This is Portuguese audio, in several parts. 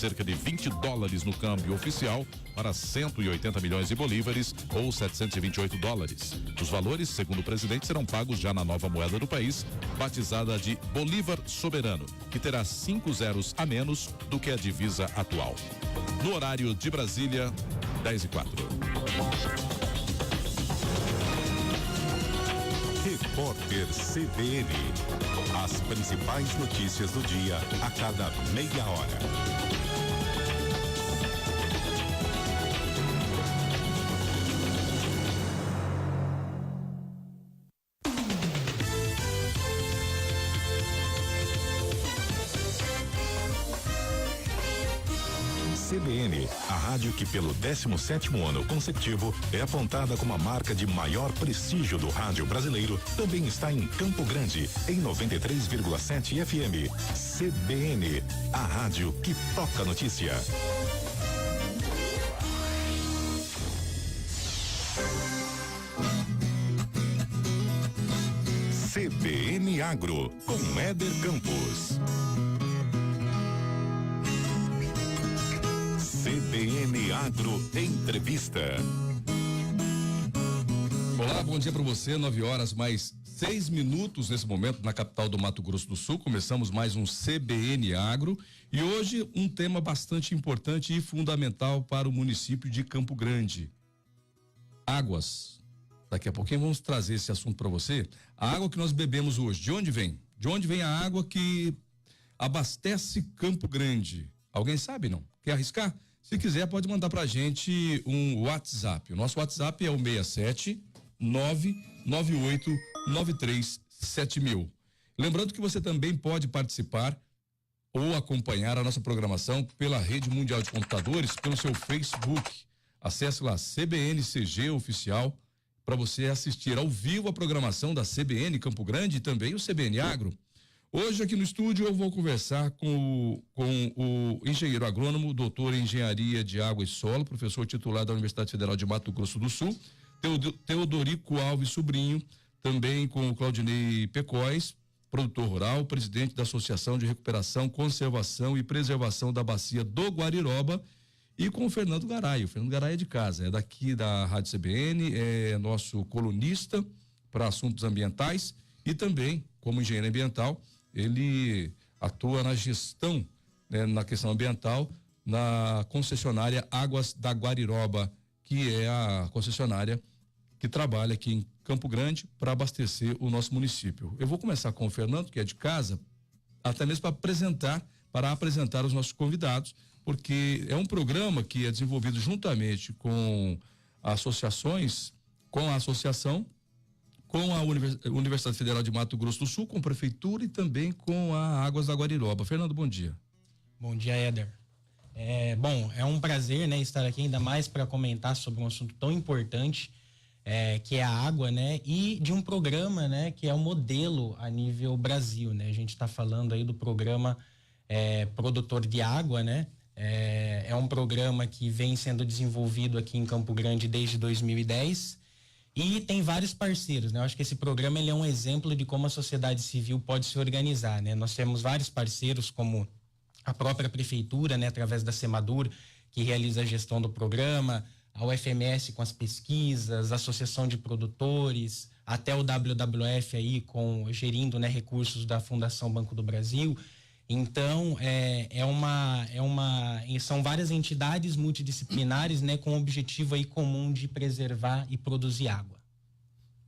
cerca de $20 no câmbio oficial para 180 milhões de bolívares ou 728 dólares. Os valores, segundo o presidente, serão pagos já na nova moeda do país, batizada de Bolívar Soberano, que terá 5 zeros a menos do que a divisa atual. No horário de Brasília, 10h04. Repórter CBN. As principais notícias do dia a cada meia hora. CBN, a rádio que pelo 17º ano consecutivo é apontada como a marca de maior prestígio do rádio brasileiro, também está em Campo Grande, em 93,7 FM. CBN, a rádio que toca notícia. CBN Agro, com Éder Campos. CBN Agro Entrevista. Olá, bom dia para você. 9h mais 6 minutos nesse momento na capital do Mato Grosso do Sul. Começamos mais um CBN Agro e hoje um tema bastante importante e fundamental para o município de Campo Grande. Águas. Daqui a pouquinho vamos trazer esse assunto para você. A água que nós bebemos hoje, de onde vem? De onde vem a água que abastece Campo Grande? Alguém sabe, não? Quer arriscar? Se quiser, pode mandar pra gente um WhatsApp. O nosso WhatsApp é o 67998937000. Lembrando que você também pode participar ou acompanhar a nossa programação pela Rede Mundial de Computadores, pelo seu Facebook. Acesse lá CBNCG Oficial para você assistir ao vivo a programação da CBN Campo Grande e também o CBN Agro. Hoje aqui no estúdio eu vou conversar com o engenheiro agrônomo, doutor em engenharia de água e solo, professor titular da Universidade Federal de Mato Grosso do Sul, Teodorico Alves Sobrinho, também com o Claudinei Pecóis, produtor rural, presidente da Associação de Recuperação, Conservação e Preservação da Bacia do Guariroba, e com o Fernando Garay. O Fernando Garay é de casa, é daqui da Rádio CBN, é nosso colunista para assuntos ambientais e também, como engenheiro ambiental, ele atua na gestão, né, na questão ambiental, na concessionária Águas da Guariroba, que é a concessionária que trabalha aqui em Campo Grande para abastecer o nosso município. Eu vou começar com o Fernando, que é de casa, até mesmo para apresentar os nossos convidados, porque é um programa que é desenvolvido juntamente com associações, com a associação, com a Universidade Federal de Mato Grosso do Sul, com a Prefeitura e também com a Águas da Guariroba. Fernando, bom dia. Bom dia, Éder. Bom, é um prazer, né, estar aqui ainda mais para comentar sobre um assunto tão importante, que é a água, né, e de um programa, né, que é um modelo a nível Brasil, né. A gente está falando aí do programa Produtor de Água, né. É um programa que vem sendo desenvolvido aqui em Campo Grande desde 2010. E tem vários parceiros, né? Eu acho que esse programa ele é um exemplo de como a sociedade civil pode se organizar, né? Nós temos vários parceiros, como a própria prefeitura, né? Através da Semadur, que realiza a gestão do programa, a UFMS com as pesquisas, a Associação de Produtores, até o WWF aí gerindo, né, recursos da Fundação Banco do Brasil. Então, são várias entidades multidisciplinares, né, com o objetivo aí comum de preservar e produzir água.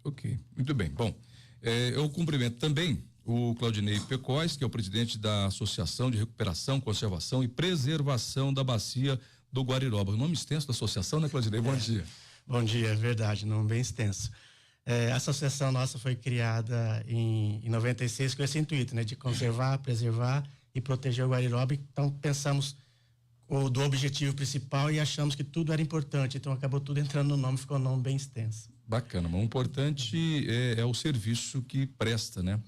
Ok, muito bem. Bom, eu cumprimento também o Claudinei Pecóis, que é o presidente da Associação de Recuperação, Conservação e Preservação da Bacia do Guariroba. O nome extenso da associação, né, Claudinei? Bom dia. Bom dia, é verdade, nome bem extenso. A associação nossa foi criada em 96 com esse intuito, né, de conservar, preservar e proteger o Guariroba. Então pensamos do objetivo principal e achamos que tudo era importante, então acabou tudo entrando no nome, ficou um nome bem extenso. Bacana, mas o importante é o serviço que presta, né?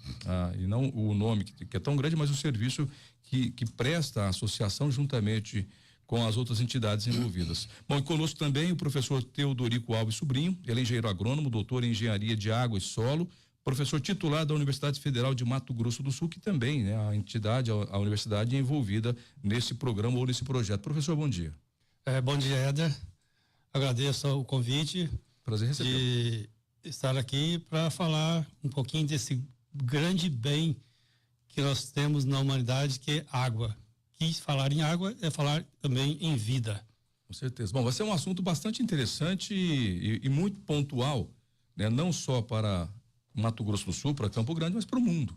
E não o nome que é tão grande, mas o serviço que presta a associação juntamente com as outras entidades envolvidas. Bom, e conosco também o professor Teodorico Alves Sobrinho, ele é engenheiro agrônomo, doutor em engenharia de água e solo, professor titular da Universidade Federal de Mato Grosso do Sul, que também, né, a entidade, a universidade é envolvida nesse programa ou nesse projeto. Professor, bom dia. Bom dia, Éder. Agradeço o convite. Prazer receber. De estar aqui para falar um pouquinho desse grande bem que nós temos na humanidade, que é água. E falar em água é falar também em vida. Com certeza. Bom, vai ser um assunto bastante interessante e muito pontual, né? Não só para Mato Grosso do Sul, para Campo Grande, mas para o mundo.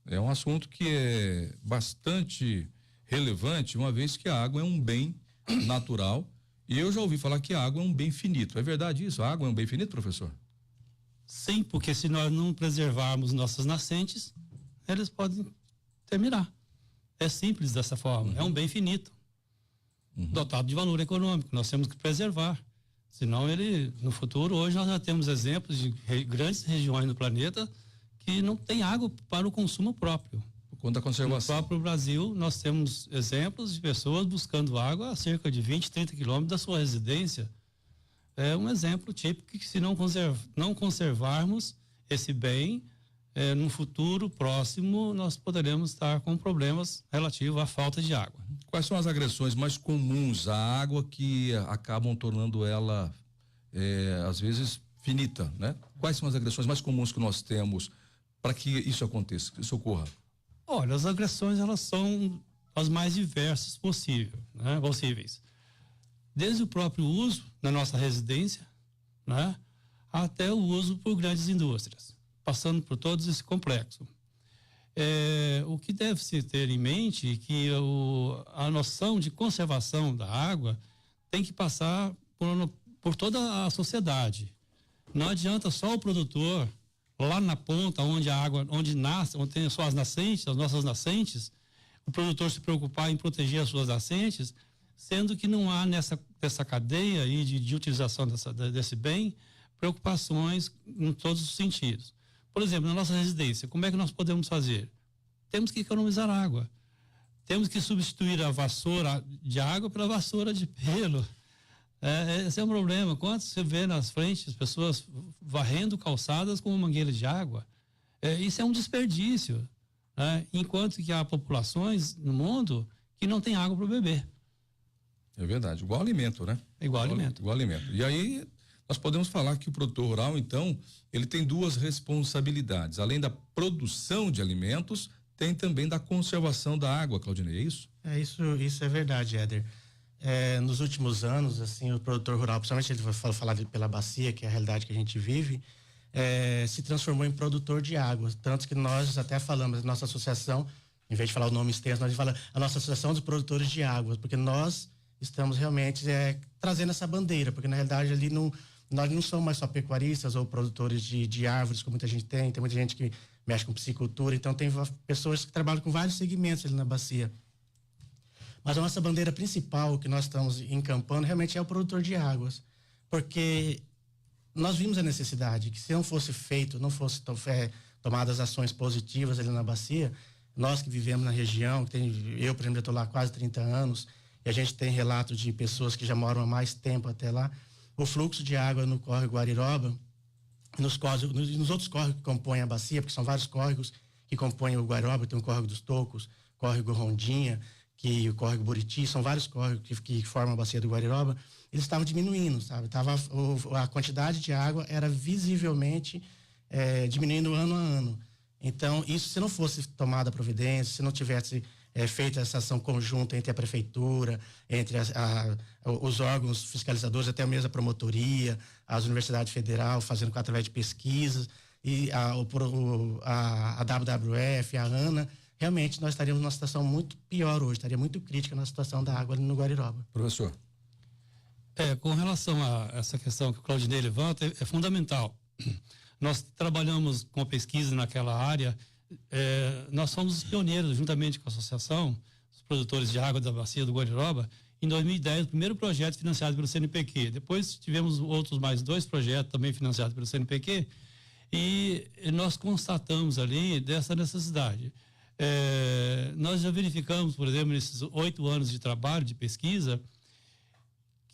É um assunto que é bastante relevante, uma vez que a água é um bem natural, e eu já ouvi falar que a água é um bem finito. É verdade isso? A água é um bem finito, professor? Sim, porque se nós não preservarmos nossas nascentes, eles podem terminar. É simples dessa forma. É um bem finito, dotado de valor econômico. Nós temos que preservar. Senão ele, no futuro, hoje nós já temos exemplos de grandes regiões no planeta que não tem água para o consumo próprio. Por conta da conservação. No próprio Brasil, nós temos exemplos de pessoas buscando água a cerca de 20, 30 quilômetros da sua residência. É um exemplo típico que, se não conservarmos esse bem, no futuro próximo, nós poderemos estar com problemas relativos à falta de água. Quais são as agressões mais comuns à água que acabam tornando ela, às vezes, finita, né? Quais são as agressões mais comuns que nós temos para que isso aconteça, que isso ocorra? Olha, as agressões, elas são as mais diversas possíveis. Desde o próprio uso na nossa residência, né, até o uso por grandes indústrias, passando por todo esse complexo. O que deve-se ter em mente é que a noção de conservação da água tem que passar por toda a sociedade. Não adianta só o produtor, lá na ponta, onde a água, onde tem as suas nascentes, as nossas nascentes, o produtor se preocupar em proteger as suas nascentes, sendo que não há nessa cadeia aí de utilização desse bem, preocupações em todos os sentidos. Por exemplo, na nossa residência, como é que nós podemos fazer? Temos que economizar água. Temos que substituir a vassoura de água pela vassoura de pelo. Esse é um problema. Quando você vê nas frentes as pessoas varrendo calçadas com uma mangueira de água, isso é um desperdício. Enquanto que há populações no mundo que não tem água para beber. É verdade. Igual alimento, né? Igual alimento. E aí, nós podemos falar que o produtor rural, então, ele tem duas responsabilidades. Além da produção de alimentos, tem também da conservação da água, Claudinei, é isso? Isso é verdade, Éder. Nos últimos anos, assim, o produtor rural, principalmente ele vai falar pela bacia, que é a realidade que a gente vive, se transformou em produtor de água. Tanto que nós até falamos, nossa associação, em vez de falar o nome extenso, nós falamos a nossa associação dos produtores de água, porque nós estamos realmente trazendo essa bandeira, porque na realidade ali nós não somos mais só pecuaristas ou produtores de árvores, como muita gente tem muita gente que mexe com piscicultura, então tem pessoas que trabalham com vários segmentos ali na bacia. Mas a nossa bandeira principal que nós estamos encampando realmente é o produtor de águas, porque nós vimos a necessidade que, se não fosse feito, não fosse tomadas ações positivas ali na bacia, nós que vivemos na região, eu, por exemplo, estou lá há quase 30 anos, e a gente tem relatos de pessoas que já moram há mais tempo até lá, o fluxo de água no córrego Guariroba, nos outros córregos que compõem a bacia, porque são vários córregos que compõem o Guariroba, tem o córrego dos Tocos, córrego Rondinha, o córrego Buriti, são vários córregos que formam a bacia do Guariroba, eles estavam diminuindo, sabe? A quantidade de água era visivelmente diminuindo ano a ano. Então, isso, se não fosse tomada providência, se não tivesse feita essa ação conjunta entre a prefeitura, entre os órgãos fiscalizadores, até mesmo a promotoria, as universidades federais, fazendo através de pesquisas, e a WWF, a ANA, realmente nós estaríamos numa situação muito pior hoje, estaria muito crítica na situação da água ali no Guariroba. Professor. Com relação a essa questão que o Claudinei levanta, é fundamental. Nós trabalhamos com pesquisa naquela área, nós somos os pioneiros, juntamente com a associação, os produtores de água da bacia do Guariroba, em 2010, o primeiro projeto financiado pelo CNPq. Depois tivemos mais 2 projetos também financiados pelo CNPq, e nós constatamos ali dessa necessidade. Nós já verificamos, por exemplo, nesses 8 anos de trabalho, de pesquisa,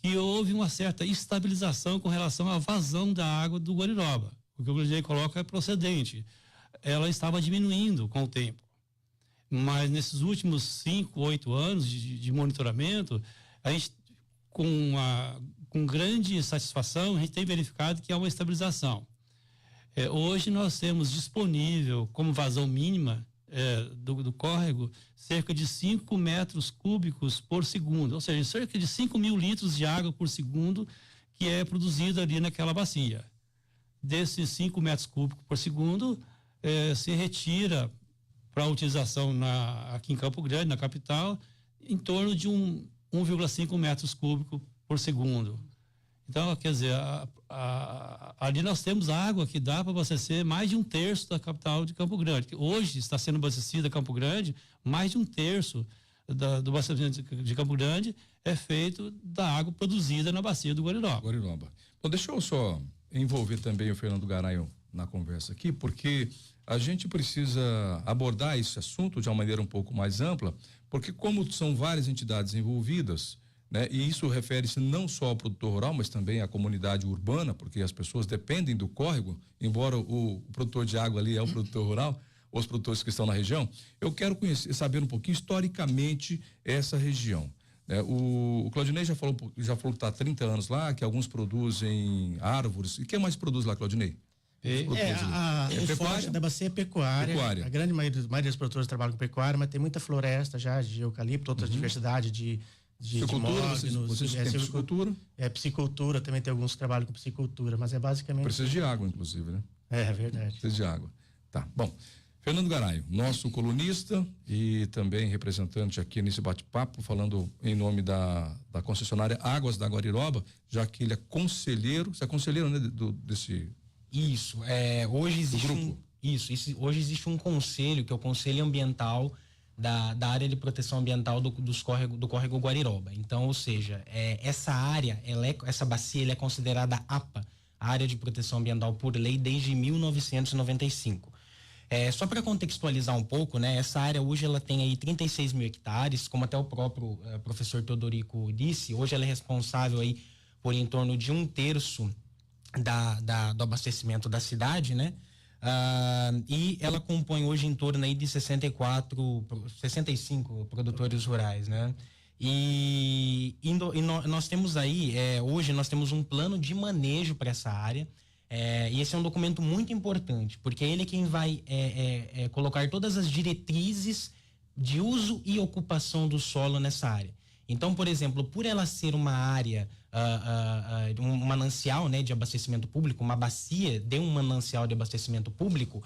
que houve uma certa estabilização com relação à vazão da água do Guariroba. O que o Claudinei coloca é procedente. ela estava diminuindo com o tempo. Mas nesses últimos 5, 8 anos de monitoramento, a gente, com grande satisfação, a gente tem verificado que há uma estabilização. Hoje nós temos disponível como vazão mínima do córrego cerca de 5 metros cúbicos por segundo, ou seja, cerca de 5.000 litros de água por segundo que é produzido ali naquela bacia. Desses 5 metros cúbicos por segundo, se retira para utilização aqui em Campo Grande, na capital, em torno de 1,5 metros cúbicos por segundo. Então, quer dizer, ali nós temos água que dá para abastecer mais de 1/3 da capital de Campo Grande. Hoje está sendo abastecida Campo Grande, mais de 1/3 do abastecimento de Campo Grande é feito da água produzida na bacia do Guariroba. Bom, deixa eu só envolver também o Fernando Garaio na conversa aqui, porque a gente precisa abordar esse assunto de uma maneira um pouco mais ampla, porque como são várias entidades envolvidas, né? E isso refere-se não só ao produtor rural, mas também à comunidade urbana, porque as pessoas dependem do córrego, embora o produtor de água ali é o produtor rural, os produtores que estão na região. Eu quero saber um pouquinho historicamente essa região. O Claudinei já falou que está há 30 anos lá, que alguns produzem árvores. E quem mais produz lá, Claudinei? O forte da bacia é pecuária. A grande maioria dos produtores trabalham com pecuária, mas tem muita floresta já de eucalipto, outra diversidade de vocês têm piscicultura? Piscicultura, também tem alguns que trabalham com piscicultura, mas é basicamente... Precisa de água, inclusive, né? É verdade. Precisa de água. Tá, bom. Fernando Garaio, nosso colunista e também representante aqui nesse bate-papo, falando em nome da concessionária Águas da Guariroba, já que ele é conselheiro, você é conselheiro, né, desse... Isso, hoje existe hoje existe um conselho, que é o Conselho Ambiental da área de proteção ambiental do córrego Guariroba. Então, ou seja, essa área, essa bacia, ela é considerada APA, Área de Proteção Ambiental por lei, desde 1995. Só para contextualizar um pouco, né? Essa área hoje ela tem aí 36 mil hectares, como até o próprio professor Teodorico disse, hoje ela é responsável aí por em torno de 1/3 do abastecimento da cidade, né? E ela compõe hoje em torno aí de 65 produtores rurais, né? Nós temos aí, hoje nós temos um plano de manejo para essa área, e esse é um documento muito importante, porque ele é quem vai colocar todas as diretrizes de uso e ocupação do solo nessa área. Então, por exemplo, por ela ser uma área, um manancial, né, de abastecimento público, uma bacia de um manancial de abastecimento público,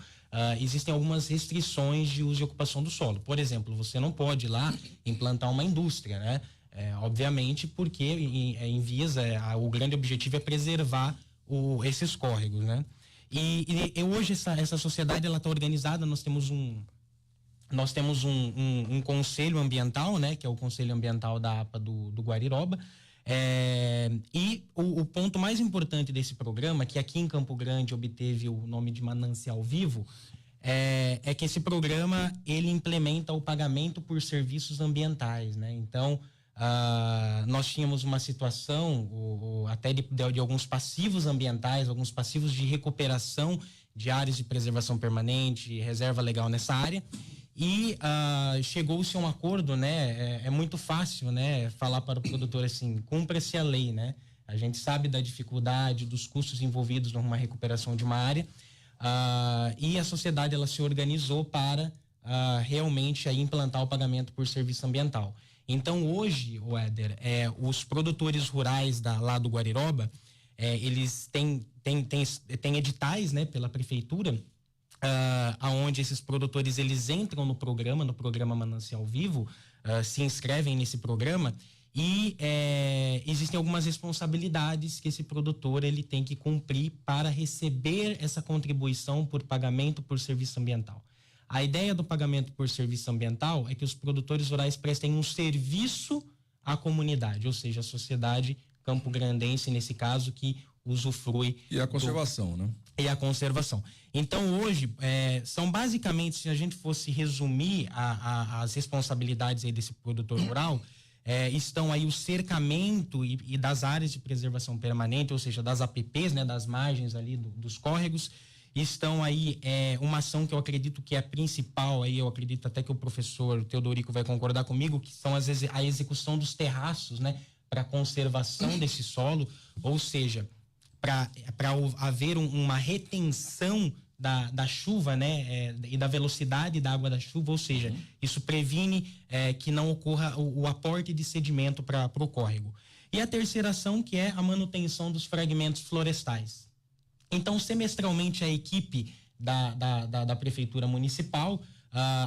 existem algumas restrições de uso e ocupação do solo. Por exemplo, você não pode lá implantar uma indústria, né? Obviamente, porque em vias, o grande objetivo é preservar esses córregos, né? E hoje essa sociedade ela está organizada, nós temos um conselho ambiental, né, que é o Conselho Ambiental da APA do Guariroba, e o ponto mais importante desse programa, que aqui em Campo Grande obteve o nome de Manancial Vivo, é que esse programa ele implementa o pagamento por serviços ambientais, né? Então, nós tínhamos uma situação até de alguns passivos ambientais, alguns passivos de recuperação de áreas de preservação permanente, reserva legal nessa área. E chegou-se a um acordo, né? É muito fácil, né? Falar para o produtor assim, cumpra-se a lei, né? A gente sabe da dificuldade, dos custos envolvidos numa recuperação de uma área, e a sociedade ela se organizou para realmente aí implantar o pagamento por serviço ambiental. Então hoje, Éder, os produtores rurais lá do Guariroba, eles têm editais, né? Pela prefeitura, aonde esses produtores eles entram no programa Manancial Vivo, se inscrevem nesse programa e existem algumas responsabilidades que esse produtor ele tem que cumprir para receber essa contribuição por pagamento por serviço ambiental. A ideia do pagamento por serviço ambiental é que os produtores rurais prestem um serviço à comunidade, ou seja, a sociedade campograndense, nesse caso, que usufrui. E a conservação, né? E a conservação. Então, hoje, são basicamente, se a gente fosse resumir as responsabilidades aí desse produtor rural, estão aí o cercamento e das áreas de preservação permanente, ou seja, das APPs, né, das margens ali dos córregos, estão aí uma ação que eu acredito que é a principal, aí eu acredito até que o professor Teodorico vai concordar comigo, que são a execução dos terraços, né, para conservação desse solo, ou seja, para haver uma retenção da chuva, né, e da velocidade da água da chuva, ou seja, isso previne que não ocorra o aporte de sedimento para o córrego. E a terceira ação, que é a manutenção dos fragmentos florestais. Então, semestralmente, a equipe da Prefeitura Municipal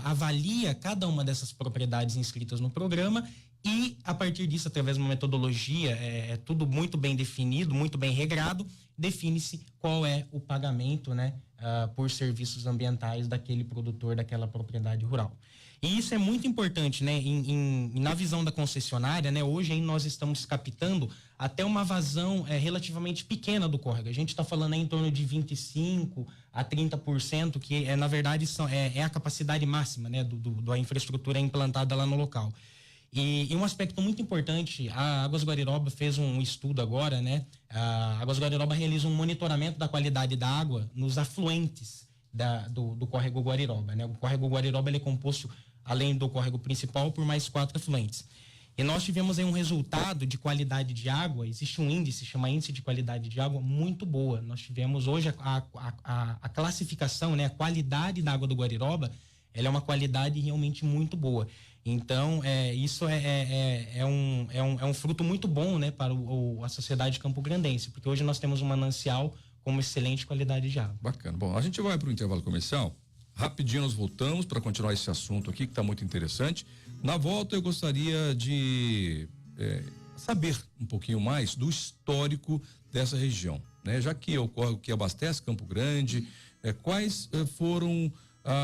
avalia cada uma dessas propriedades inscritas no programa e, a partir disso, através de uma metodologia, tudo muito bem definido, muito bem regrado, define-se qual é o pagamento, né, por serviços ambientais daquele produtor, daquela propriedade rural. E isso é muito importante, né? Na visão da concessionária, né? Hoje aí nós estamos captando até uma vazão relativamente pequena do córrego. A gente está falando aí em torno de 25% a 30%, que na verdade é a capacidade máxima, né? Da infraestrutura implantada lá no local. E um aspecto muito importante, a Águas Guariroba fez um estudo agora, né? A Águas Guariroba realiza um monitoramento da qualidade da água nos afluentes do córrego Guariroba, né? O córrego Guariroba ele é composto, além do córrego principal, por mais 4 afluentes. E nós tivemos aí um resultado de qualidade de água, existe um índice, chama Índice de Qualidade de Água, muito boa. Nós tivemos hoje a classificação, né? A qualidade da água do Guariroba, ela é uma qualidade realmente muito boa. Então, isso é um fruto muito bom, né, para a sociedade campograndense, porque hoje nós temos um manancial com uma excelente qualidade de água. Bacana. Bom, a gente vai para o intervalo comercial. Rapidinho nós voltamos para continuar esse assunto aqui, que está muito interessante. Na volta eu gostaria de saber um pouquinho mais do histórico dessa região, né? Já que é o córrego que abastece Campo Grande, quais foram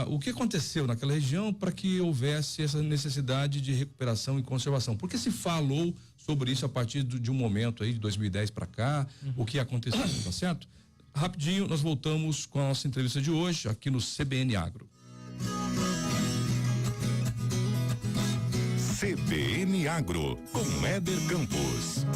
o que aconteceu naquela região para que houvesse essa necessidade de recuperação e conservação? Porque se falou sobre isso a partir de um momento aí de 2010 para cá, o que aconteceu, tá certo? Rapidinho, nós voltamos com a nossa entrevista de hoje aqui no CBN Agro. CBN Agro, com Éder Campos.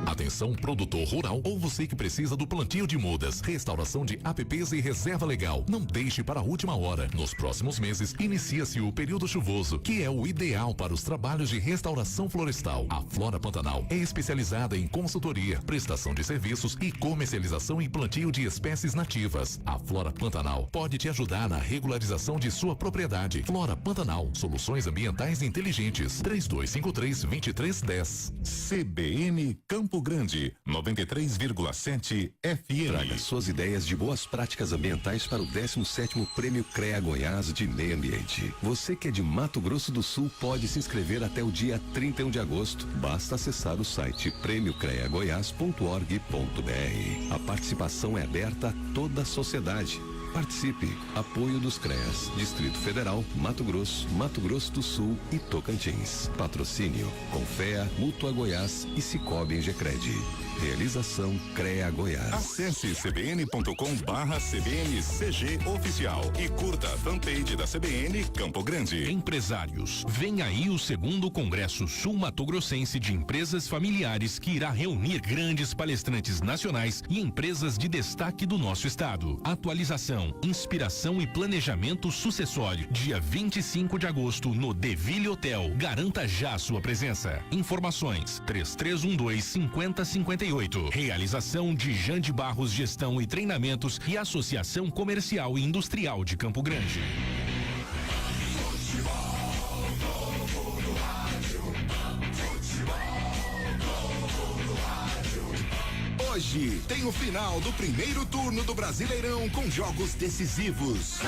Atenção, produtor rural ou você que precisa do plantio de mudas, restauração de APPs e reserva legal. Não deixe para a última hora. Nos próximos meses, inicia-se o período chuvoso, que é o ideal para os trabalhos de restauração florestal. A Flora Pantanal é especializada em consultoria, prestação de serviços e comercialização e plantio de espécies nativas. A Flora Pantanal pode te ajudar na regularização de sua propriedade. Flora Pantanal, soluções ambientais inteligentes. 3253-2310. CBN Campo Grande, 93,7 FM. Traga suas ideias de boas práticas ambientais para o 17º Prêmio CREA Goiás de Meio Ambiente. Você que é de Mato Grosso do Sul pode se inscrever até o dia 31 de agosto. Basta acessar o site premiocreagoias.org.br. A participação é aberta a toda a sociedade. Participe. Apoio dos CREAS, Distrito Federal, Mato Grosso do Sul e Tocantins. Patrocínio Confea, Mútua Goiás e Cicobi Engecred. Realização CREA Goiás. Acesse cbn.com/cbncg oficial e curta a fanpage da CBN Campo Grande. Empresários, vem aí o 2º Congresso Sul-Mato-Grossense de Empresas Familiares, que irá reunir grandes palestrantes nacionais e empresas de destaque do nosso estado. Atualização, inspiração e planejamento sucessório. Dia 25 de agosto no Deville Hotel. Garanta já sua presença. Informações 3312-5058. Realização de Jande Barros Gestão e Treinamentos e Associação Comercial e Industrial de Campo Grande. Hoje tem o final do primeiro turno do Brasileirão com jogos decisivos.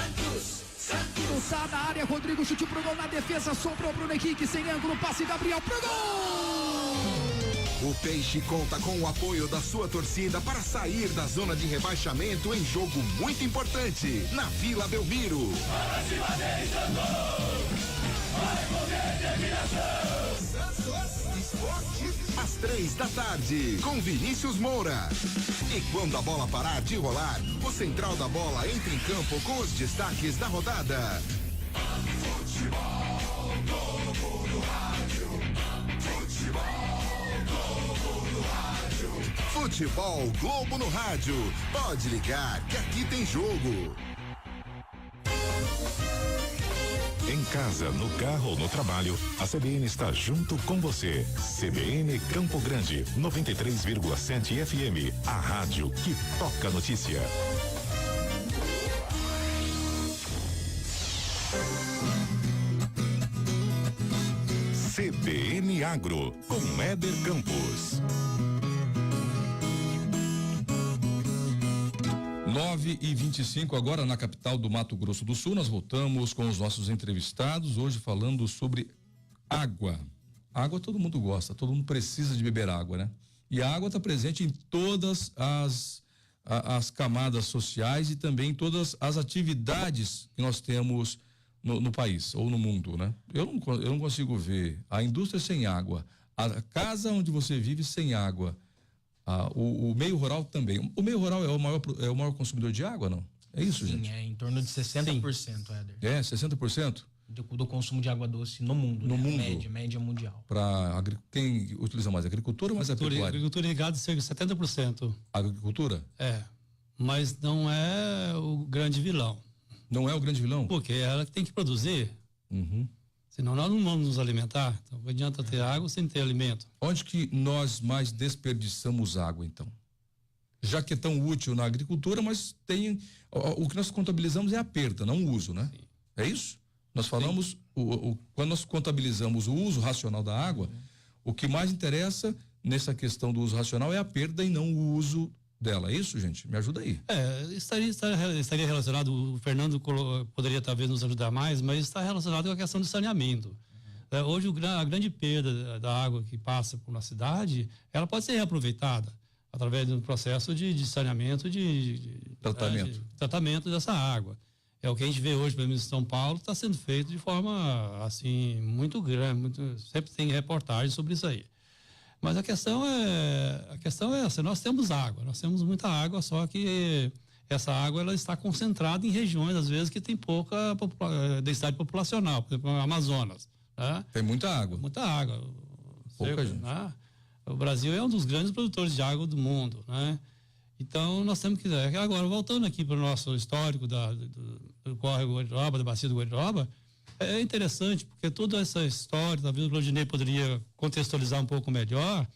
Lançada na área, Rodrigo chute pro gol na defesa, sobrou Bruno Henrique, sem ângulo, passe Gabriel pro gol! O Peixe conta com o apoio da sua torcida para sair da zona de rebaixamento em jogo muito importante, na Vila Belmiro. Às 3 da tarde, com Vinícius Moura. E quando a bola parar de rolar, o Central da Bola entra em campo com os destaques da rodada. Futebol novo no rádio. Futebol novo no rádio. Futebol Globo no rádio. Pode ligar que aqui tem jogo. Em casa, no carro ou no trabalho, a CBN está junto com você. CBN Campo Grande, 93,7 FM, a rádio que toca notícia. CBN Agro, com Éder Campos. 9h25 agora na capital do Mato Grosso do Sul. Nós voltamos com os nossos entrevistados, hoje falando sobre água. Água todo mundo gosta, todo mundo precisa de beber água, né? E a água está presente em todas as camadas sociais e também em todas as atividades que nós temos no país ou no mundo, né? Eu não consigo ver a indústria sem água, a casa onde você vive sem água. O meio rural também. O meio rural é o maior consumidor de água, não? É isso, Sim, gente? é em torno de 60%, Éder. É, 60%? Do consumo de água doce no mundo. No né? mundo? Média mundial. Quem utiliza mais? Agricultura ou mais a pecuária? Agricultura e gado cerca de 70%. Agricultura? É, mas não é o grande vilão. Não é o grande vilão? Porque é ela que tem que produzir. Uhum. Senão nós não vamos nos alimentar. Então não adianta ter água sem ter alimento. Onde que nós mais desperdiçamos água, então? Já que é tão útil na agricultura, mas o que nós contabilizamos é a perda, não o uso, né? Sim. É isso? Nós falamos, quando nós contabilizamos o uso racional da água, o que mais interessa nessa questão do uso racional é a perda e não o uso dela. É isso, gente? Me ajuda aí. Estaria relacionado, o Fernando poderia talvez nos ajudar mais, mas está relacionado com a questão do saneamento. Hoje a grande perda da água que passa por uma cidade, ela pode ser reaproveitada através de um processo de saneamento, de tratamento dessa água. É o que a gente vê hoje, pelo menos em São Paulo, está sendo feito de forma assim muito grande, sempre tem reportagens sobre isso aí. Mas a questão é essa, nós temos muita água, só que essa água ela está concentrada em regiões, às vezes, que tem pouca densidade populacional, por exemplo, Amazonas. Né? Tem muita água. Muita água. Pouca gente. Né? O Brasil é um dos grandes produtores de água do mundo, né? Então, nós temos que... Agora, voltando aqui para o nosso histórico do córrego Guariroba, da bacia do Guariroba, é interessante, porque toda essa história, talvez o Claudinei poderia contextualizar um pouco melhor,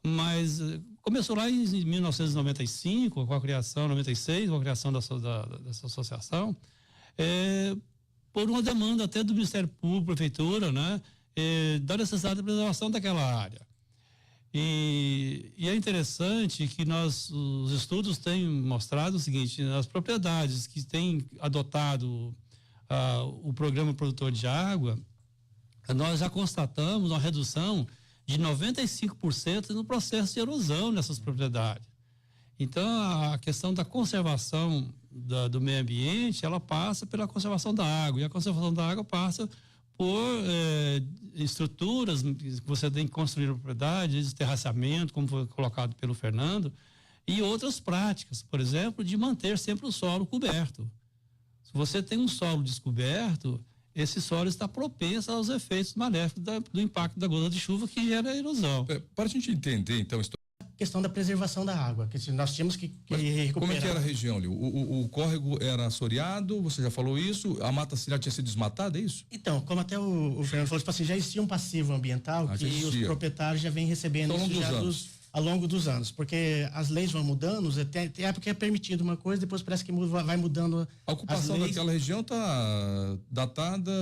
mas começou lá em 1995, com a criação, 96, com a criação dessa associação, por uma demanda até do Ministério Público, Prefeitura, né, da necessidade de preservação daquela área. E é interessante que os estudos têm mostrado o seguinte: as propriedades que têm adotado o programa produtor de água, nós já constatamos uma redução de 95% no processo de erosão nessas propriedades. Então, a questão da conservação do meio ambiente, ela passa pela conservação da água, e a conservação da água passa por estruturas que você tem que construir na propriedade, de terraceamento, como foi colocado pelo Fernando, e outras práticas, por exemplo, de manter sempre o solo coberto. Se você tem um solo descoberto, esse solo está propenso aos efeitos maléficos do impacto da gota de chuva que gera erosão. Para a gente entender, então, a questão da preservação da água, que nós tínhamos que recuperar. Como é que era a região ali? O córrego era assoreado, você já falou isso, a mata ciliar tinha sido desmatada, é isso? Então, como até o Fernando falou, tipo assim, já existia um passivo ambiental que os proprietários já vêm recebendo ao longo dos anos, porque as leis vão mudando, tem época que é permitido uma coisa, depois parece que vai mudando. A ocupação daquela região está datada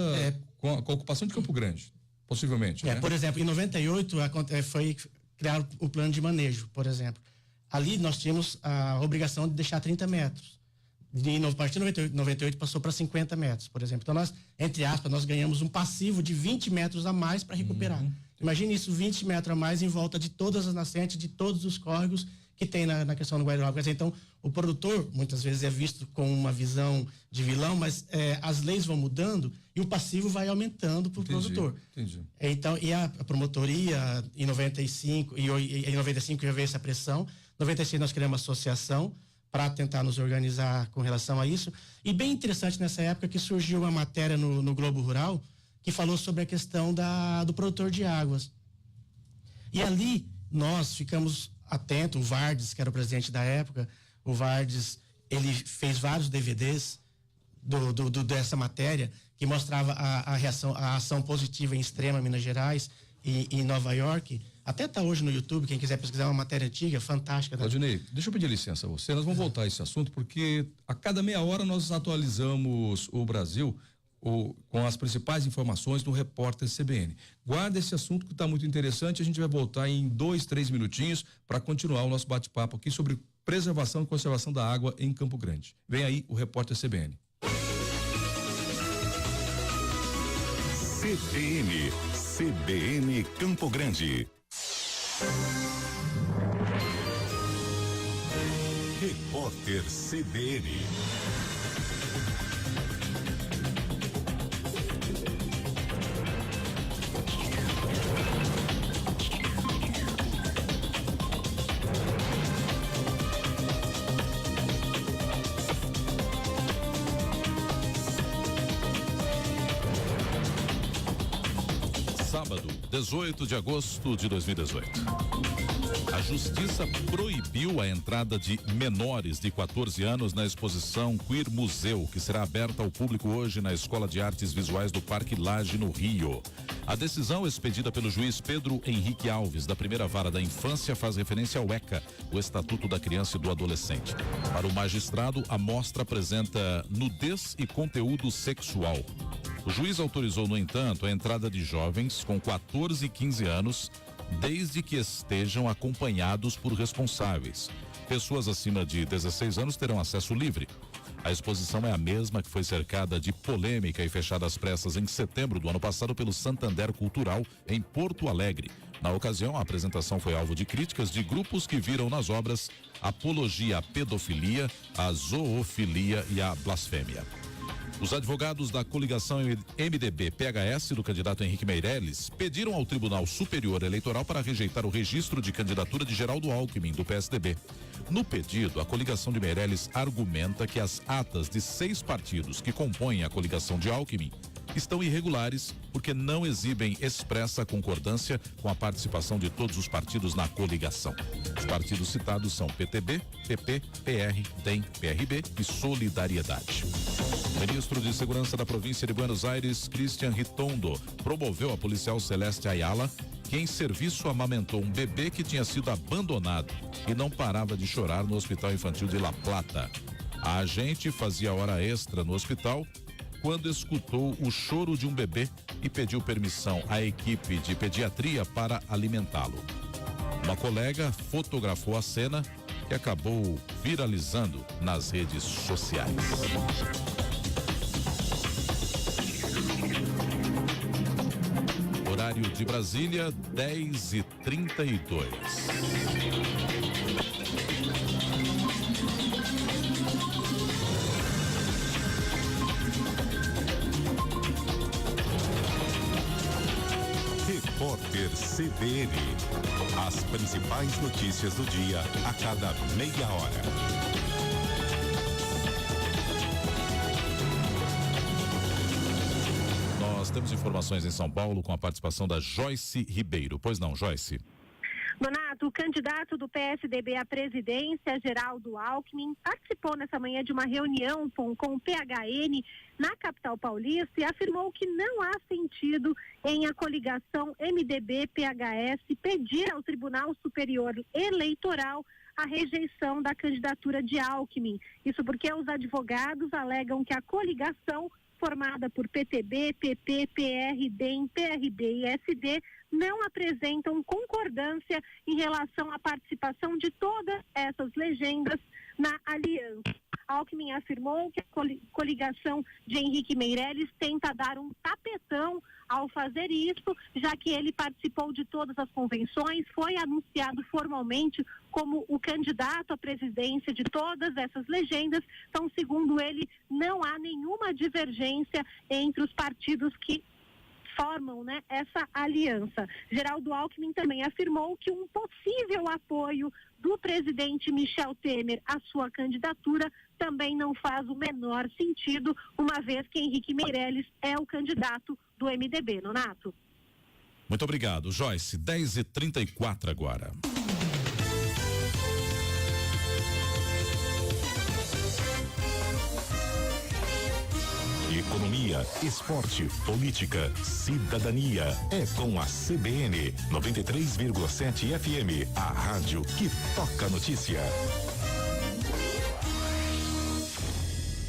com a ocupação de Campo Grande, possivelmente. Né? Por exemplo, em 98 foi criar o plano de manejo, por exemplo. Ali nós tínhamos a obrigação de deixar 30 metros. A partir de 98 passou para 50 metros, por exemplo. Então nós, entre aspas, nós ganhamos um passivo de 20 metros a mais para recuperar. Imagine isso, 20 metros a mais em volta de todas as nascentes, de todos os córregos que tem na questão do Guariroba. Então, o produtor, muitas vezes, é visto com uma visão de vilão, mas as leis vão mudando e o passivo vai aumentando para o produtor. Entendi. Então, e a promotoria, em 95, e em 95 já veio essa pressão, em 96 nós criamos uma associação para tentar nos organizar com relação a isso. E bem interessante nessa época que surgiu uma matéria no Globo Rural que falou sobre a questão do produtor de águas. E ali nós ficamos atento, o Vardes, que era o presidente da época, o Vardes, ele fez vários DVDs dessa matéria que mostrava a ação positiva em Extrema, Minas Gerais e em Nova York. Até tá hoje no YouTube, quem quiser pesquisar, uma matéria antiga, fantástica. Claudinei, deixa eu pedir licença a você, nós vamos voltar a esse assunto, porque a cada meia hora nós atualizamos o Brasil com as principais informações do repórter CBN. Guarda esse assunto que está muito interessante, a gente vai voltar em 2-3 minutinhos para continuar o nosso bate-papo aqui sobre preservação e conservação da água em Campo Grande. Vem aí o repórter CBN. CBN Campo Grande. Repórter CBN. Sábado, 18 de agosto de 2018. A Justiça proibiu a entrada de menores de 14 anos na exposição Queer Museu, que será aberta ao público hoje na Escola de Artes Visuais do Parque Lage, no Rio. A decisão expedida pelo juiz Pedro Henrique Alves, da primeira vara da infância, faz referência ao ECA, o Estatuto da Criança e do Adolescente. Para o magistrado, a mostra apresenta nudez e conteúdo sexual. O juiz autorizou, no entanto, a entrada de jovens com 14 e 15 anos, desde que estejam acompanhados por responsáveis. Pessoas acima de 16 anos terão acesso livre. A exposição é a mesma que foi cercada de polêmica e fechada às pressas em setembro do ano passado pelo Santander Cultural, em Porto Alegre. Na ocasião, a apresentação foi alvo de críticas de grupos que viram nas obras apologia à pedofilia, à zoofilia e à blasfêmia. Os advogados da coligação MDB-PHS do candidato Henrique Meirelles pediram ao Tribunal Superior Eleitoral para rejeitar o registro de candidatura de Geraldo Alckmin, do PSDB. No pedido, a coligação de Meirelles argumenta que as atas de 6 partidos que compõem a coligação de Alckmin estão irregulares porque não exibem expressa concordância com a participação de todos os partidos na coligação. Os partidos citados são PTB, PP, PR, DEM, PRB e Solidariedade. O ministro de Segurança da província de Buenos Aires, Cristian Ritondo, promoveu a policial Celeste Ayala, que em serviço amamentou um bebê que tinha sido abandonado e não parava de chorar no Hospital Infantil de La Plata. A agente fazia hora extra no hospital quando escutou o choro de um bebê e pediu permissão à equipe de pediatria para alimentá-lo. Uma colega fotografou a cena que acabou viralizando nas redes sociais. Horário de Brasília, 10h32. Repórter CBN. As principais notícias do dia a cada meia hora. Nós temos informações em São Paulo com a participação da Joyce Ribeiro. Pois não, Joyce? Donato, o candidato do PSDB à presidência, Geraldo Alckmin, participou nessa manhã de uma reunião com o PHN na capital paulista e afirmou que não há sentido em a coligação MDB-PHS pedir ao Tribunal Superior Eleitoral a rejeição da candidatura de Alckmin. Isso porque os advogados alegam que a coligação formada por PTB, PP, PR, DEM, PRB e SD não apresentam concordância em relação à participação de todas essas legendas na aliança. Alckmin afirmou que a coligação de Henrique Meirelles tenta dar um tapetão ao fazer isso, já que ele participou de todas as convenções, foi anunciado formalmente como o candidato à presidência de todas essas legendas. Então, segundo ele, não há nenhuma divergência entre os partidos que formam, essa aliança. Geraldo Alckmin também afirmou que um possível apoio do presidente Michel Temer à sua candidatura também não faz o menor sentido, uma vez que Henrique Meirelles é o candidato do MDB, Nonato. Muito obrigado, Joyce. 10h34 agora. economia, esporte, política, cidadania. É com a CBN 93,7 FM, a rádio que toca notícia.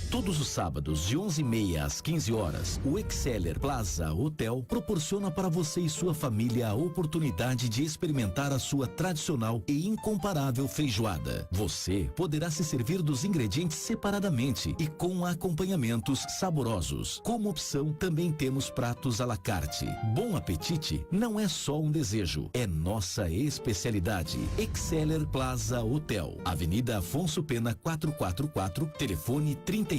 Todos os sábados, de 11h30 às 15 horas, o Exceller Plaza Hotel proporciona para você e sua família a oportunidade de experimentar a sua tradicional e incomparável feijoada. Você poderá se servir dos ingredientes separadamente e com acompanhamentos saborosos. Como opção, também temos pratos à la carte. Bom apetite não é só um desejo, é nossa especialidade. Exceller Plaza Hotel, Avenida Afonso Pena 444, telefone 3312-2800.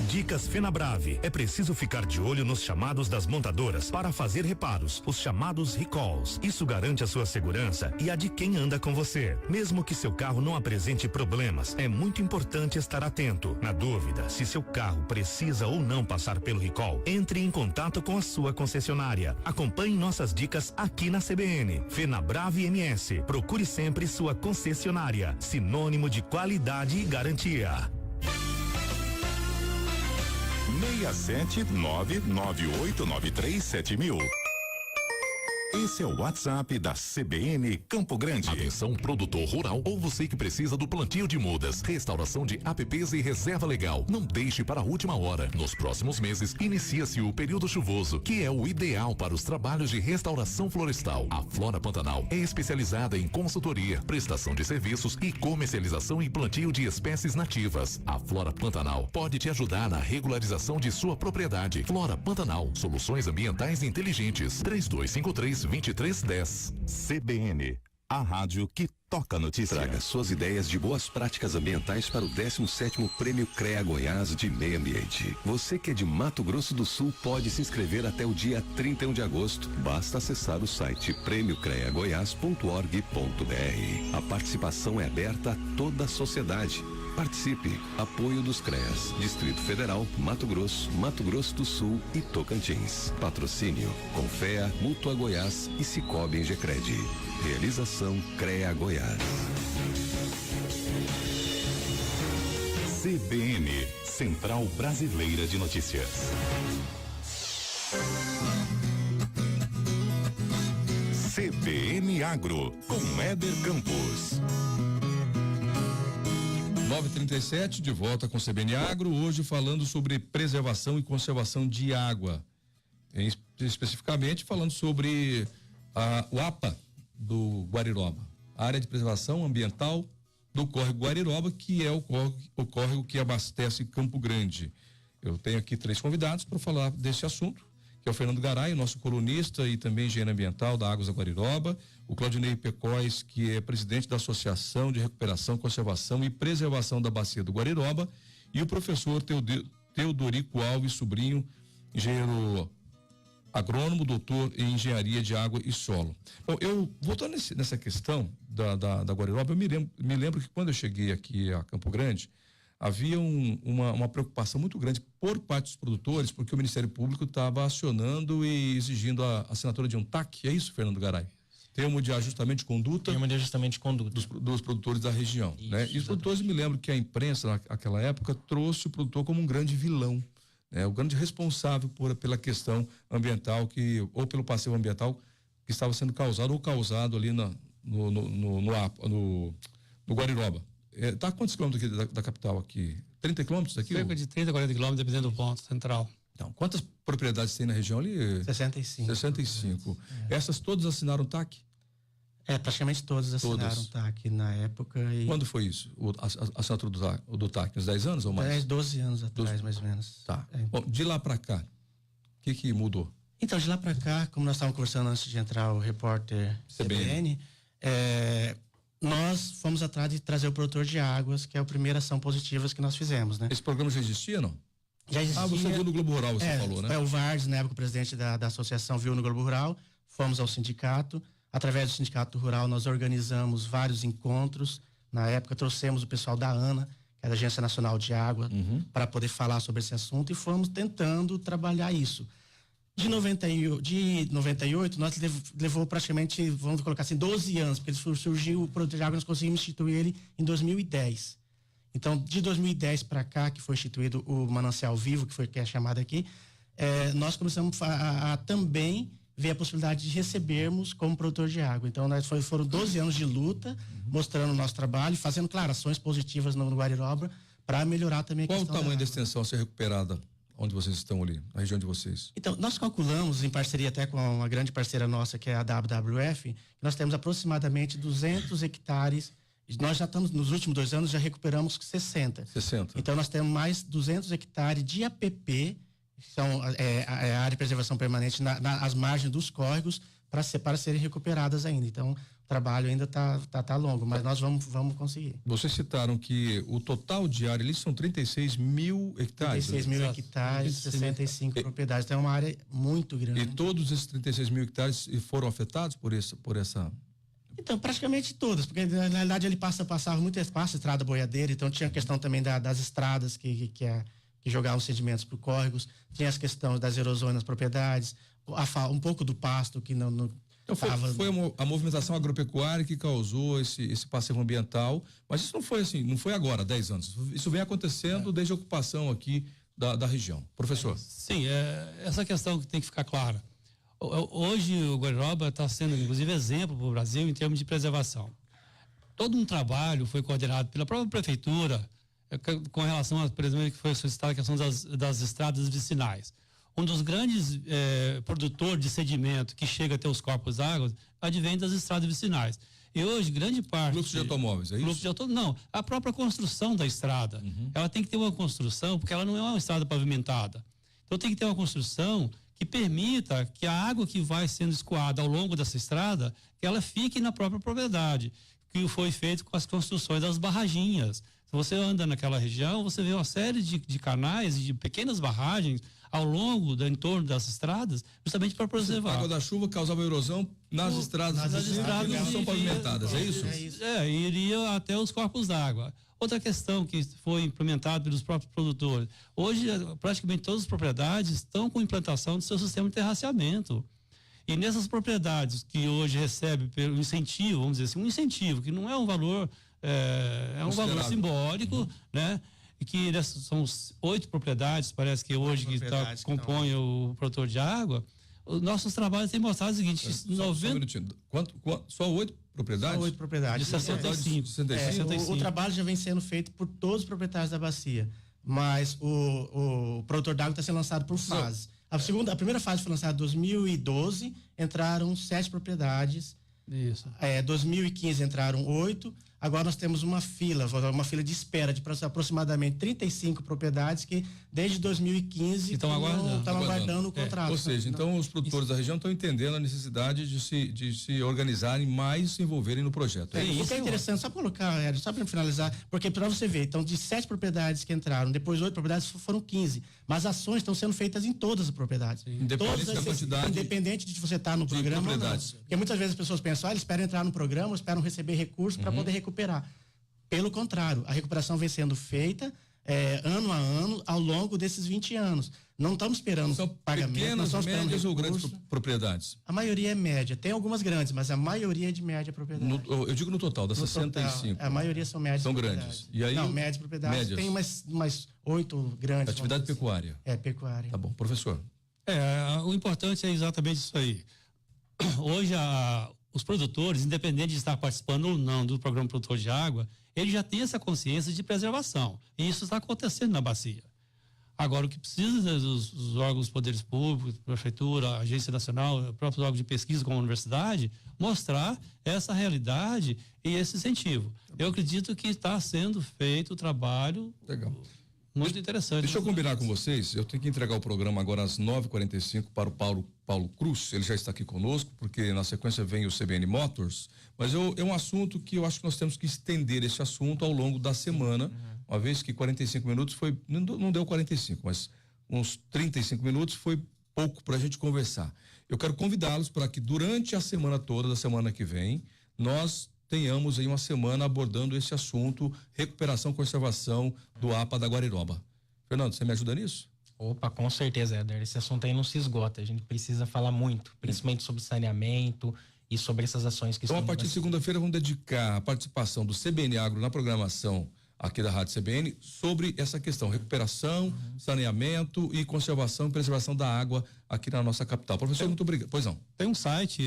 Dicas Fenabrave. É preciso ficar de olho nos chamados das montadoras para fazer reparos, os chamados recalls. Isso garante a sua segurança e a de quem anda com você. Mesmo que seu carro não apresente problemas, é muito importante estar atento. Na dúvida, se seu carro precisa ou não passar pelo recall, entre em contato com a sua concessionária. Acompanhe nossas dicas aqui na CBN. Fenabrave MS. Procure sempre sua concessionária. Sinônimo de qualidade e garantia. 67998937000. Esse é o WhatsApp da CBN Campo Grande. Atenção, produtor rural ou você que precisa do plantio de mudas, restauração de APPs e reserva legal. Não deixe para a última hora. Nos próximos meses, inicia-se o período chuvoso, que é o ideal para os trabalhos de restauração florestal. A Flora Pantanal é especializada em consultoria, prestação de serviços e comercialização e plantio de espécies nativas. A Flora Pantanal pode te ajudar na regularização de sua propriedade. Flora Pantanal, soluções ambientais inteligentes. 3253-2310. CBN, a rádio que toca notícia. Traga suas ideias de boas práticas ambientais para o 17º Prêmio CREA Goiás de Meio Ambiente. Você que é de Mato Grosso do Sul pode se inscrever até o dia 31 de agosto. Basta acessar o site premiocreagoias.org.br. A participação é aberta a toda a sociedade. Participe. Apoio dos CREAS, Distrito Federal, Mato Grosso do Sul e Tocantins. Patrocínio: Confea, Mútua Goiás e Cicobi Engecred. Realização: CREA Goiás. CBN, Central Brasileira de Notícias. CBN Agro, com Éder Campos. 9h37, de volta com o CBN Agro, hoje falando sobre preservação e conservação de água. Especificamente falando sobre o APA do Guariroba, a área de preservação ambiental do córrego Guariroba, que é o córrego que abastece Campo Grande. Eu tenho aqui 3 convidados para falar desse assunto, que é o Fernando Garay, nosso colunista e também engenheiro ambiental da Águas da Guariroba, o Claudinei Pecóis, que é presidente da Associação de Recuperação, Conservação e Preservação da Bacia do Guariroba, e o professor Teodorico Alves Sobrinho, engenheiro agrônomo, doutor em engenharia de água e solo. Bom, eu voltando nessa questão da Guariroba, eu me lembro que quando eu cheguei aqui a Campo Grande, havia uma preocupação muito grande por parte dos produtores, porque o Ministério Público estava acionando e exigindo a assinatura de um TAC. É isso, Fernando Garay? Termo de ajustamento de conduta. Termo de ajustamento de conduta. Dos produtores da região. Isso, né? E os produtores, me lembro que a imprensa, naquela época, trouxe o produtor como um grande vilão, né? O grande responsável pela questão ambiental, ou pelo passivo ambiental que estava sendo causado ali no Guariroba. Tá a quantos quilômetros aqui da capital aqui? 30 quilômetros daqui? Cerca de 30, 40 quilômetros, dependendo do ponto central. Então, quantas propriedades tem na região ali? 65. 65. Essas todas assinaram TAC? Praticamente todas assinaram TAC na época. Quando foi isso? A assinatura do TAC? Uns 10 anos ou mais? 10, 12 anos atrás, mais ou menos. Tá. Bom, de lá para cá, o que mudou? Então, de lá para cá, como nós estávamos conversando antes de entrar o repórter CBN, nós fomos atrás de trazer o produtor de águas, que é a primeira ação positiva que nós fizemos, né? Esse programa já existia, não? Já existia. Você viu no Globo Rural, você falou, né? O Vardes, na época, o presidente da associação, viu no Globo Rural, fomos ao sindicato. Através do Sindicato Rural, nós organizamos vários encontros. Na época, trouxemos o pessoal da ANA, que é da Agência Nacional de Água, para poder falar sobre esse assunto, e fomos tentando trabalhar isso. De 98, nós levou praticamente, vamos colocar assim, 12 anos, porque surgiu o produto de água, nós conseguimos instituir ele em 2010. Então, de 2010 para cá, que foi instituído o Manancial Vivo, que é chamado aqui, nós começamos a também ver a possibilidade de recebermos como produtor de água. Então, foram 12 anos de luta, mostrando o nosso trabalho, fazendo, claro, ações positivas no Guariroba, para melhorar também a questão. Qual o tamanho da extensão a ser recuperada onde vocês estão ali, na região de vocês? Então, nós calculamos, em parceria até com uma grande parceira nossa, que é a WWF, nós temos aproximadamente 200 hectares. Nós já estamos, nos últimos 2 anos, já recuperamos 60. Então, nós temos mais 200 hectares de APP, que são a área de preservação permanente, às margens dos córregos, para serem recuperadas ainda. Então, o trabalho ainda tá longo, mas nós vamos conseguir. Vocês citaram que o total de área ali são 36 mil hectares. 36 mil hectares, 65 propriedades. Então, é uma área muito grande. E todos esses 36 mil hectares foram afetados por essa... Então, praticamente todas, porque na realidade ele passava muito espaço, estrada boiadeira, então tinha a questão também das estradas que jogavam sedimentos para os córregos, tinha as questões das erosões nas propriedades, um pouco do pasto que não então foi a movimentação agropecuária que causou esse passivo ambiental, mas isso não foi assim, não foi agora, 10 anos. Isso vem acontecendo desde a ocupação aqui da região. Professor. Sim, essa questão que tem que ficar clara. Hoje o Guariroba está sendo, inclusive, exemplo para o Brasil em termos de preservação. Todo um trabalho foi coordenado pela própria prefeitura com relação a, por exemplo, que foi solicitada a questão das estradas vicinais. Um dos grandes produtores de sedimento que chega até os corpos d'água advém das estradas vicinais. E hoje, grande parte... Fluxo de automóveis, é isso? Não, a própria construção da estrada. Ela tem que ter uma construção, porque ela não é uma estrada pavimentada. Então tem que ter uma construção que permita que a água que vai sendo escoada ao longo dessa estrada, que ela fique na própria propriedade, que foi feito com as construções das barraginhas. Se você anda naquela região, você vê uma série de canais e de pequenas barragens ao longo do entorno das estradas, justamente para preservar. A água da chuva causava erosão nas estradas que não são pavimentadas, é isso? Iria até os corpos d'água. Outra questão que foi implementada pelos próprios produtores. Hoje, praticamente todas as propriedades estão com implantação do seu sistema de terraceamento. E nessas propriedades que hoje recebem pelo incentivo, vamos dizer assim, um incentivo que não é um valor, é um valor simbólico, né? E que são 8 propriedades, parece que hoje que compõem o produtor de água. Os nossos trabalhos têm mostrado o seguinte: só 8 propriedades? Só 8 propriedades. De 65. O trabalho já vem sendo feito por todos os proprietários da bacia, mas o produtor d'água está sendo lançado por fases. A primeira fase foi lançada em 2012, entraram 7 propriedades. Isso. 2015 entraram 8. Agora nós temos uma fila de espera de aproximadamente 35 propriedades que desde 2015 estão aguardando o contrato. Ou seja, então os produtores da região estão entendendo a necessidade de se organizarem mais e se envolverem no projeto. O que é interessante, só para finalizar, porque para você ver, então de 7 propriedades que entraram, depois 8 propriedades foram 15, mas ações estão sendo feitas em todas as propriedades. Independente de você estar no programa ou não. Porque muitas vezes as pessoas pensam, eles esperam entrar no programa, esperam receber recursos para poder recuperar. Pelo contrário, a recuperação vem sendo feita ano a ano ao longo desses 20 anos. Não estamos esperando pagamento. Pequenas, médias ou grandes propriedades? A maioria é média. Tem algumas grandes, mas a maioria é de média propriedade. Eu digo no total, das 65. A maioria são médias. São grandes. E aí, não, médias propriedades. Médias. Tem umas 8 grandes. Atividade pecuária. Pecuária. Tá bom. Professor. O importante é exatamente isso aí. Hoje, os produtores, independente de estar participando ou não do programa Produtor de Água, eles já têm essa consciência de preservação. E isso está acontecendo na bacia. Agora, o que precisa dos órgãos dos poderes públicos, prefeitura, agência nacional, próprios órgãos de pesquisa como a universidade, mostrar essa realidade e esse incentivo. Eu acredito que está sendo feito o trabalho. Legal. Muito interessante. Deixa eu combinar com vocês, eu tenho que entregar o programa agora às 9h45 para o Paulo Cruz, ele já está aqui conosco, porque na sequência vem o CBN Motors, mas é um assunto que eu acho que nós temos que estender esse assunto ao longo da semana, uma vez que 45 minutos não deu 45, mas uns 35 minutos foi pouco para a gente conversar. Eu quero convidá-los para que durante a semana toda, da semana que vem, nós tenhamos aí uma semana abordando esse assunto, recuperação e conservação do APA da Guariroba. Fernando, você me ajuda nisso? Opa, com certeza, Éder. Esse assunto aí não se esgota. A gente precisa falar muito, principalmente sobre saneamento e sobre essas ações que estão... Então, a partir de segunda-feira, vamos dedicar a participação do CBN Agro na programação aqui da Rádio CBN sobre essa questão, recuperação, saneamento e conservação e preservação da água aqui na nossa capital. Professor, muito obrigado. Pois não. Tem um site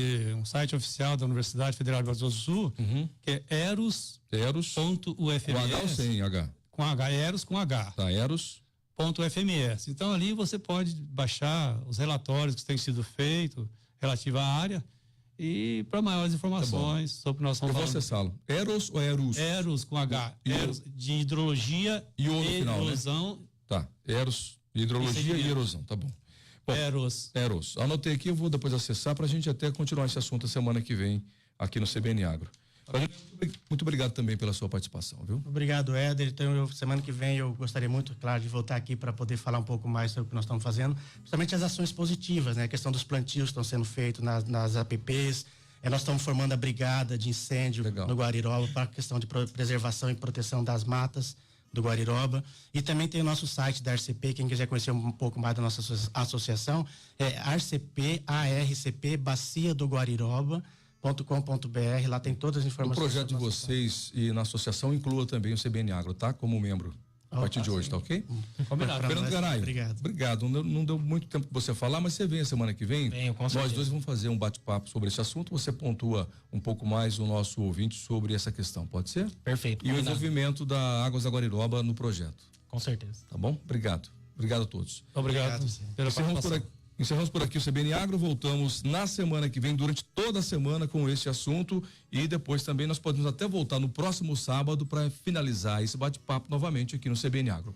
oficial da Universidade Federal de Mato Grosso do Sul, que é eros.ufms. Com H ou sem H? Com H, Eros com H. Tá, Eros.fms. Então ali você pode baixar os relatórios que têm sido feitos relativo à área e para maiores informações sobre o nosso Eu vou acessá-lo. Eros ou Eros? Eros com H. Eros de hidrologia e erosão. Né? Tá, Eros, hidrologia e erosão, tá bom. Bom, Eros. Anotei aqui, eu vou depois acessar para a gente até continuar esse assunto a semana que vem aqui no CBN Agro. Muito obrigado também pela sua participação, viu? Obrigado, Éder. Então, semana que vem eu gostaria muito, claro, de voltar aqui para poder falar um pouco mais sobre o que nós estamos fazendo, principalmente as ações positivas, né? A questão dos plantios que estão sendo feitos nas APPs. Nós estamos formando a brigada de incêndio no Guariroba para a questão de preservação e proteção das matas do Guariroba. E também tem o nosso site da RCP, quem quiser conhecer um pouco mais da nossa associação, é ARCP, Bacia do Guariroba. .com.br, lá tem todas as informações. O projeto de vocês e na associação inclua também o CBN Agro, tá? Como membro. A partir de hoje, tá ok? Combinado. Fernando Garay, obrigado. Não deu muito tempo para você falar, mas você vem a semana que vem. Venho, com nós certeza. dois vamos fazer um bate-papo sobre esse assunto. Você pontua um pouco mais o nosso ouvinte sobre essa questão, pode ser? Perfeito. E o envolvimento da Águas da Guariroba no projeto. Com certeza. Tá bom? Obrigado. Obrigado a todos. Obrigado pela participação. Encerramos por aqui o CBN Agro, voltamos na semana que vem, durante toda a semana com este assunto e depois também nós podemos até voltar no próximo sábado para finalizar esse bate-papo novamente aqui no CBN Agro.